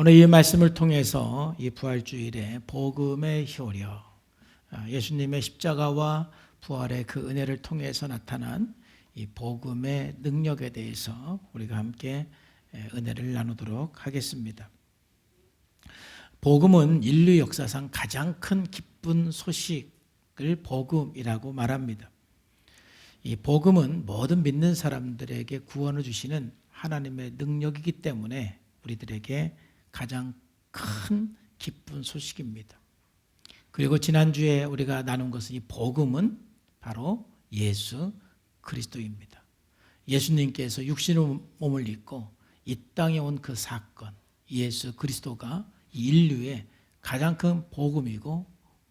오늘 이 말씀을 통해서 이 부활주일에 복음의 효력, 예수님의 십자가와 부활의 그 은혜를 통해서 나타난 이 복음의 능력에 대해서 우리가 함께 은혜를 나누도록 하겠습니다. 복음은 인류 역사상 가장 큰 기쁜 소식을 복음이라고 말합니다. 이 복음은 모든 믿는 사람들에게 구원을 주시는 하나님의 능력이기 때문에 우리들에게 가장 큰 기쁜 소식입니다. 그리고 지난주에 우리가 나눈 것은 이 복음은 바로 예수 그리스도입니다. 예수님께서 육신의 몸을 입고 이 땅에 온 그 사건, 예수 그리스도가 인류의 가장 큰 복음이고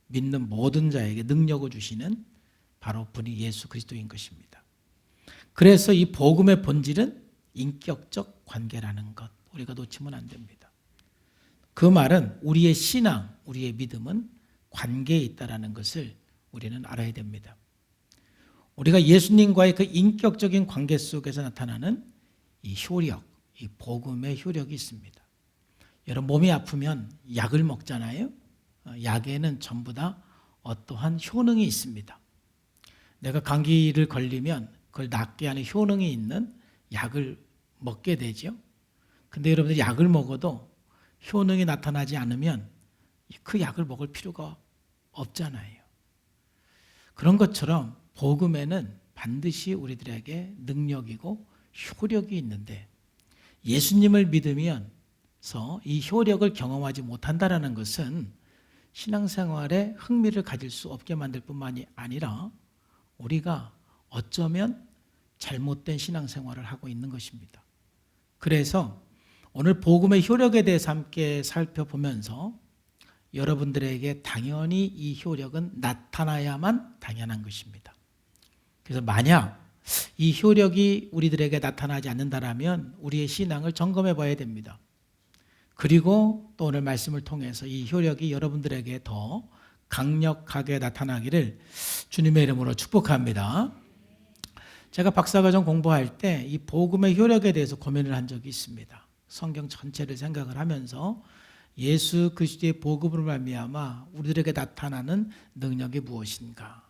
믿는 모든 자에게 능력을 주시는 바로 분이 예수 그리스도인 것입니다. 그래서 이 복음의 본질은 인격적 관계라는 것, 우리가 놓치면 안 됩니다. 그 말은 우리의 신앙, 우리의 믿음은 관계에 있다는 것을 우리는 알아야 됩니다. 우리가 예수님과의 그 인격적인 관계 속에서 나타나는 이 효력, 이 복음의 효력이 있습니다. 여러분, 몸이 아프면 약을 먹잖아요. 약에는 전부 다 어떠한 효능이 있습니다. 내가 감기를 걸리면 그걸 낫게 하는 효능이 있는 약을 먹게 되죠. 근데 여러분들 약을 먹어도 효능이 나타나지 않으면 그 약을 먹을 필요가 없잖아요. 그런 것처럼 복음에는 반드시 우리들에게 능력이고 효력이 있는데 예수님을 믿으면서 이 효력을 경험하지 못한다는 것은 신앙생활에 흥미를 가질 수 없게 만들 뿐만이 아니라 우리가 어쩌면 잘못된 신앙생활을 하고 있는 것입니다. 그래서 오늘 복음의 효력에 대해서 함께 살펴보면서 여러분들에게 당연히 이 효력은 나타나야만 당연한 것입니다. 그래서 만약 이 효력이 우리들에게 나타나지 않는다면 우리의 신앙을 점검해 봐야 됩니다. 그리고 또 오늘 말씀을 통해서 이 효력이 여러분들에게 더 강력하게 나타나기를 주님의 이름으로 축복합니다. 제가 박사과정 공부할 때 이 복음의 효력에 대해서 고민을 한 적이 있습니다. 성경 전체를 생각을 하면서 예수 그리스도의 복음으로 말미암아 우리들에게 나타나는 능력이 무엇인가.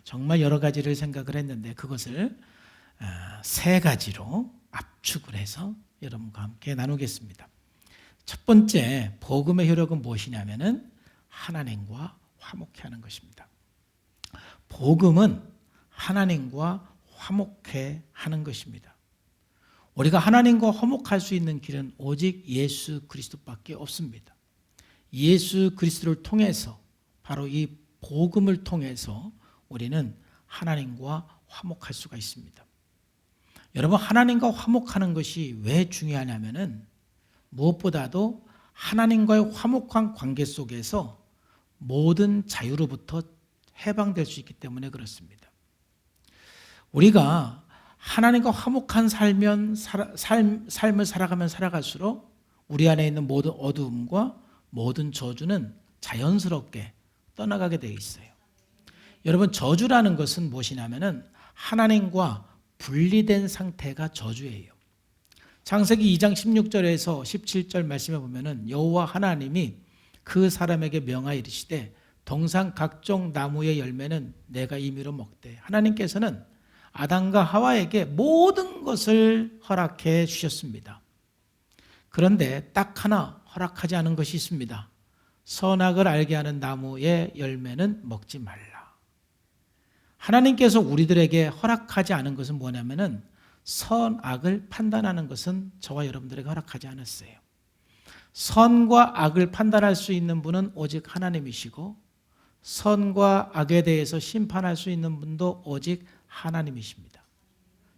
정말 여러 가지를 생각을 했는데 그것을 세 가지로 압축을 해서 여러분과 함께 나누겠습니다. 첫 번째 복음의 효력은 무엇이냐면은 하나님과 화목해 하는 것입니다. 복음은 하나님과 화목해 하는 것입니다. 우리가 하나님과 화목할 수 있는 길은 오직 예수 그리스도밖에 없습니다. 예수 그리스도를 통해서 바로 이 복음을 통해서 우리는 하나님과 화목할 수가 있습니다. 여러분, 하나님과 화목하는 것이 왜 중요하냐면은 무엇보다도 하나님과의 화목한 관계 속에서 모든 자유로부터 해방될 수 있기 때문에 그렇습니다. 우리가 하나님과 화목한 삶을 살아가면 살아갈수록 우리 안에 있는 모든 어두움과 모든 저주는 자연스럽게 떠나가게 되어 있어요. 여러분, 저주라는 것은 무엇이냐면은 하나님과 분리된 상태가 저주예요. 창세기 2장 16절에서 17절 말씀해 보면은 여호와 하나님이 그 사람에게 명하여 이르시되 동산 각종 나무의 열매는 내가 임의로 먹되. 하나님께서는 아담과 하와에게 모든 것을 허락해 주셨습니다. 그런데 딱 하나 허락하지 않은 것이 있습니다. 선악을 알게 하는 나무의 열매는 먹지 말라. 하나님께서 우리들에게 허락하지 않은 것은 뭐냐면은 선악을 판단하는 것은 저와 여러분들에게 허락하지 않았어요. 선과 악을 판단할 수 있는 분은 오직 하나님이시고 선과 악에 대해서 심판할 수 있는 분도 오직 하나님이십니다.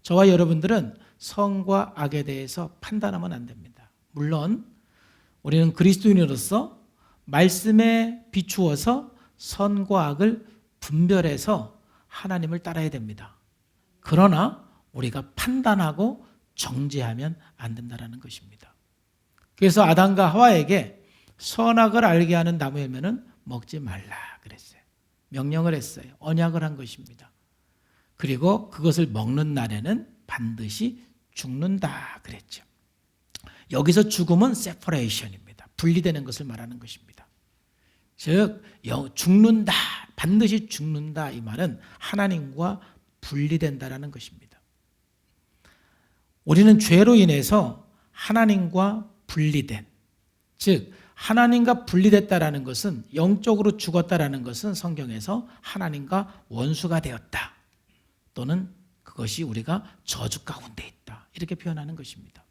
저와 여러분들은 선과 악에 대해서 판단하면 안 됩니다. 물론 우리는 그리스도인으로서 말씀에 비추어서 선과 악을 분별해서 하나님을 따라야 됩니다. 그러나 우리가 판단하고 정죄하면 안 된다는 것입니다. 그래서 아담과 하와에게 선악을 알게 하는 나무 열매는 먹지 말라 그랬어요. 명령을 했어요. 언약을 한 것입니다. 그리고 그것을 먹는 날에는 반드시 죽는다 그랬죠. 여기서 죽음은 separation입니다. 분리되는 것을 말하는 것입니다. 즉 죽는다, 반드시 죽는다, 이 말은 하나님과 분리된다라는 것입니다. 우리는 죄로 인해서 하나님과 분리된, 즉 하나님과 분리됐다라는 것은, 영적으로 죽었다라는 것은 성경에서 하나님과 원수가 되었다, 또는 그것이 우리가 저주 가운데 있다, 이렇게 표현하는 것입니다.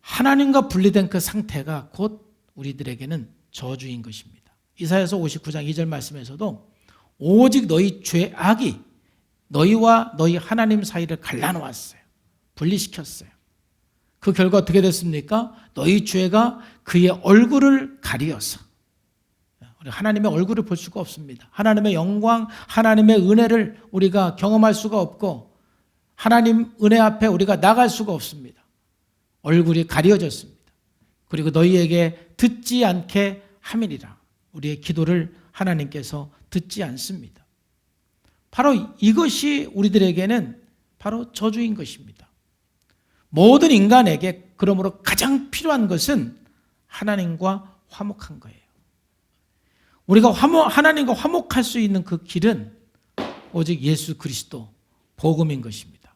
하나님과 분리된 그 상태가 곧 우리들에게는 저주인 것입니다. 이사야서 59장 2절 말씀에서도 오직 너희 죄악이 너희와 너희 하나님 사이를 갈라놓았어요. 분리시켰어요. 그 결과 어떻게 됐습니까? 너희 죄가 그의 얼굴을 가리어서, 하나님의 얼굴을 볼 수가 없습니다. 하나님의 영광, 하나님의 은혜를 우리가 경험할 수가 없고 하나님 은혜 앞에 우리가 나갈 수가 없습니다. 얼굴이 가려졌습니다. 그리고 너희에게 듣지 않게 함이니라. 우리의 기도를 하나님께서 듣지 않습니다. 바로 이것이 우리들에게는 바로 저주인 것입니다. 모든 인간에게 그러므로 가장 필요한 것은 하나님과 화목한 거예요. 우리가 하나님과 화목할 수 있는 그 길은 오직 예수 그리스도, 복음인 것입니다.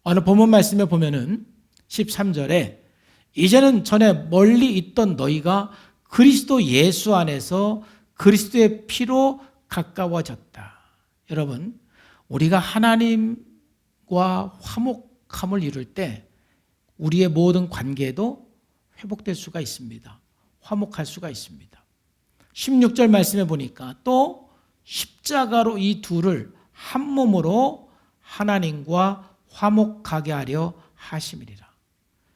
오늘 본문 말씀에 보면은 13절에 이제는 전에 멀리 있던 너희가 그리스도 예수 안에서 그리스도의 피로 가까워졌다. 여러분, 우리가 하나님과 화목함을 이룰 때 우리의 모든 관계도 회복될 수가 있습니다. 화목할 수가 있습니다. 16절 말씀에 보니까 또 십자가로 이 둘을 한 몸으로 하나님과 화목하게 하려 하심이리라.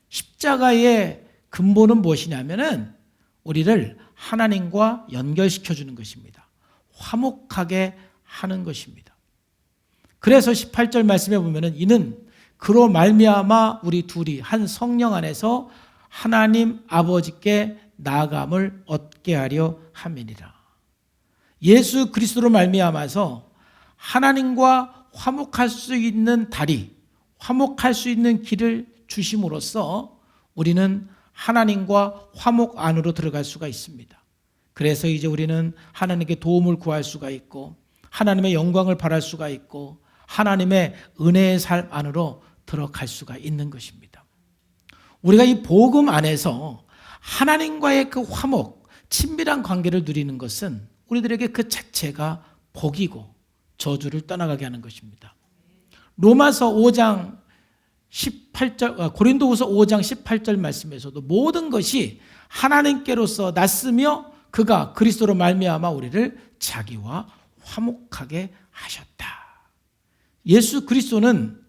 십자가의 근본은 무엇이냐면은 우리를 하나님과 연결시켜 주는 것입니다. 화목하게 하는 것입니다. 그래서 18절 말씀에 보면은 이는 그로 말미암아 우리 둘이 한 성령 안에서 하나님 아버지께 나아감을 얻게 하려 함이니라. 예수 그리스도로 말미암아서 하나님과 화목할 수 있는 다리, 화목할 수 있는 길을 주심으로써 우리는 하나님과 화목 안으로 들어갈 수가 있습니다. 그래서 이제 우리는 하나님께 도움을 구할 수가 있고 하나님의 영광을 바랄 수가 있고 하나님의 은혜의 삶 안으로 들어갈 수가 있는 것입니다. 우리가 이 복음 안에서 하나님과의 그 화목, 친밀한 관계를 누리는 것은 우리들에게 그 자체가 복이고 저주를 떠나가게 하는 것입니다. 로마서 5장 18절, 고린도후서 5장 18절 말씀에서도 모든 것이 하나님께로서 났으며 그가 그리스도로 말미암아 우리를 자기와 화목하게 하셨다. 예수 그리스도는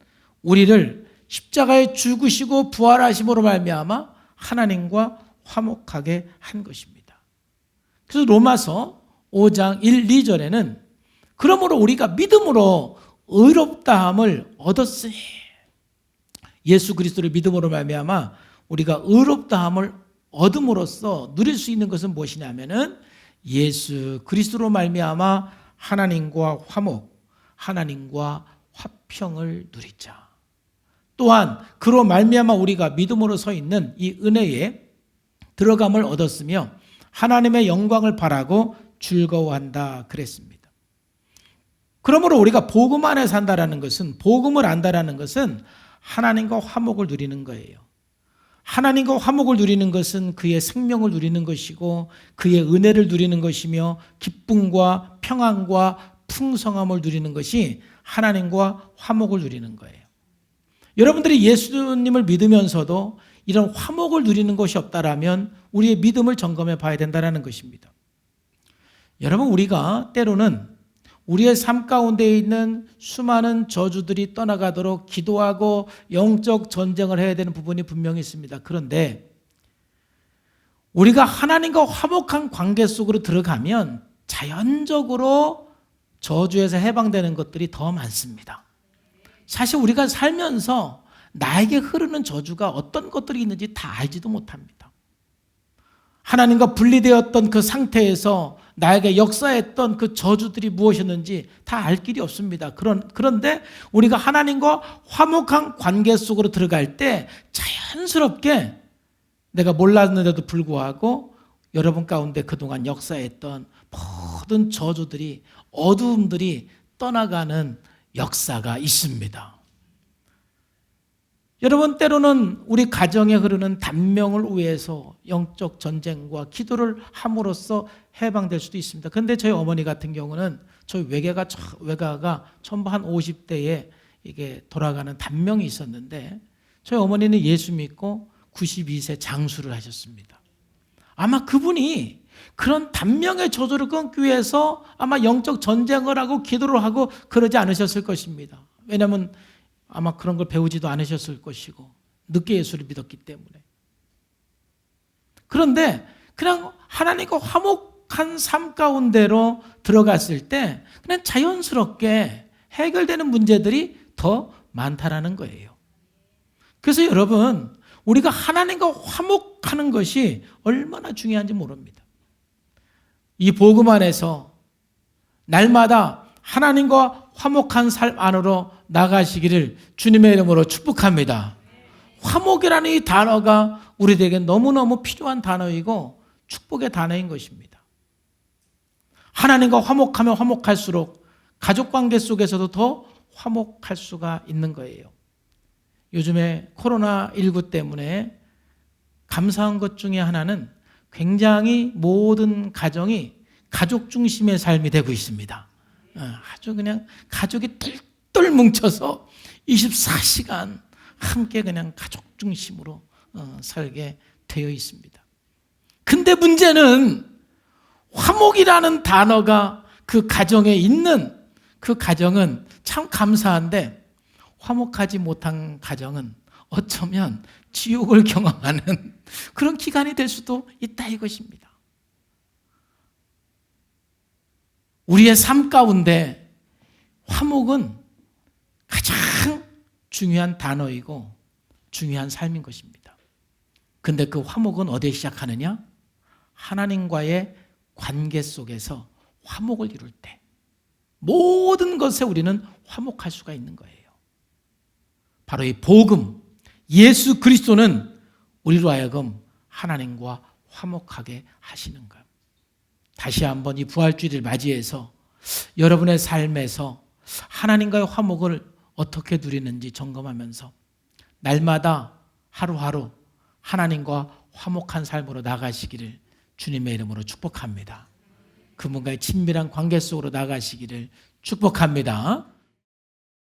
우리를 십자가에 죽으시고 부활하심으로 말미암아 하나님과 화목하게 한 것입니다. 그래서 로마서 5장 1, 2절에는 그러므로 우리가 믿음으로 의롭다함을 얻었으니, 예수 그리스도를 믿음으로 말미암아 우리가 의롭다함을 얻음으로써 누릴 수 있는 것은 무엇이냐면은 예수 그리스도로 말미암아 하나님과 화목, 하나님과 화평을 누리자. 또한 그로 말미암아 우리가 믿음으로 서 있는 이 은혜에 들어감을 얻었으며 하나님의 영광을 바라고 즐거워한다 그랬습니다. 그러므로 우리가 복음 안에 산다라는 것은, 복음을 안다라는 것은 하나님과 화목을 누리는 거예요. 하나님과 화목을 누리는 것은 그의 생명을 누리는 것이고 그의 은혜를 누리는 것이며 기쁨과 평안과 풍성함을 누리는 것이 하나님과 화목을 누리는 거예요. 여러분들이 예수님을 믿으면서도 이런 화목을 누리는 것이 없다라면 우리의 믿음을 점검해 봐야 된다는 것입니다. 여러분, 우리가 때로는 우리의 삶 가운데 있는 수많은 저주들이 떠나가도록 기도하고 영적 전쟁을 해야 되는 부분이 분명히 있습니다. 그런데 우리가 하나님과 화목한 관계 속으로 들어가면 자연적으로 저주에서 해방되는 것들이 더 많습니다. 사실 우리가 살면서 나에게 흐르는 저주가 어떤 것들이 있는지 다 알지도 못합니다. 하나님과 분리되었던 그 상태에서 나에게 역사했던 그 저주들이 무엇이었는지 다 알 길이 없습니다. 그런데 우리가 하나님과 화목한 관계 속으로 들어갈 때 자연스럽게 내가 몰랐는데도 불구하고 여러분 가운데 그동안 역사했던 모든 저주들이, 어두움들이 떠나가는 역사가 있습니다. 여러분, 때로는 우리 가정에 흐르는 단명을 위해서 영적 전쟁과 기도를 함으로써 해방될 수도 있습니다. 그런데 저희 어머니 같은 경우는 저희 외가가 전부 한 50대에 이게 돌아가는 단명이 있었는데, 저희 어머니는 예수 믿고 92세 장수를 하셨습니다. 아마 그분이 그런 단명의 저주를 끊기 위해서 아마 영적 전쟁을 하고 기도를 하고 그러지 않으셨을 것입니다. 왜냐하면 아마 그런 걸 배우지도 않으셨을 것이고 늦게 예수를 믿었기 때문에. 그런데 그냥 하나님과 화목한 삶 가운데로 들어갔을 때 그냥 자연스럽게 해결되는 문제들이 더 많다라는 거예요. 그래서 여러분, 우리가 하나님과 화목하는 것이 얼마나 중요한지 모릅니다. 이 복음 안에서 날마다 하나님과 화목한 삶 안으로 나가시기를 주님의 이름으로 축복합니다. 화목이라는 이 단어가 우리에게 너무너무 필요한 단어이고 축복의 단어인 것입니다. 하나님과 화목하면 화목할수록 가족관계 속에서도 더 화목할 수가 있는 거예요. 요즘에 코로나19 때문에 감사한 것 중에 하나는 굉장히 모든 가정이 가족 중심의 삶이 되고 있습니다. 아주 그냥 가족이 똘똘 뭉쳐서 24시간 함께 그냥 가족 중심으로 살게 되어 있습니다. 근데 문제는 화목이라는 단어가 그 가정에 있는 그 가정은 참 감사한데, 화목하지 못한 가정은 어쩌면 지옥을 경험하는 그런 기간이 될 수도 있다 이것입니다. 우리의 삶 가운데 화목은 가장 중요한 단어이고 중요한 삶인 것입니다. 근데 그 화목은 어디에 시작하느냐? 하나님과의 관계 속에서 화목을 이룰 때 모든 것에 우리는 화목할 수가 있는 거예요. 바로 이 복음, 예수 그리스도는 우리로 하여금 하나님과 화목하게 하시는 것. 다시 한번 이 부활주일을 맞이해서 여러분의 삶에서 하나님과의 화목을 어떻게 누리는지 점검하면서 날마다 하루하루 하나님과 화목한 삶으로 나가시기를 주님의 이름으로 축복합니다. 그분과의 친밀한 관계 속으로 나가시기를 축복합니다.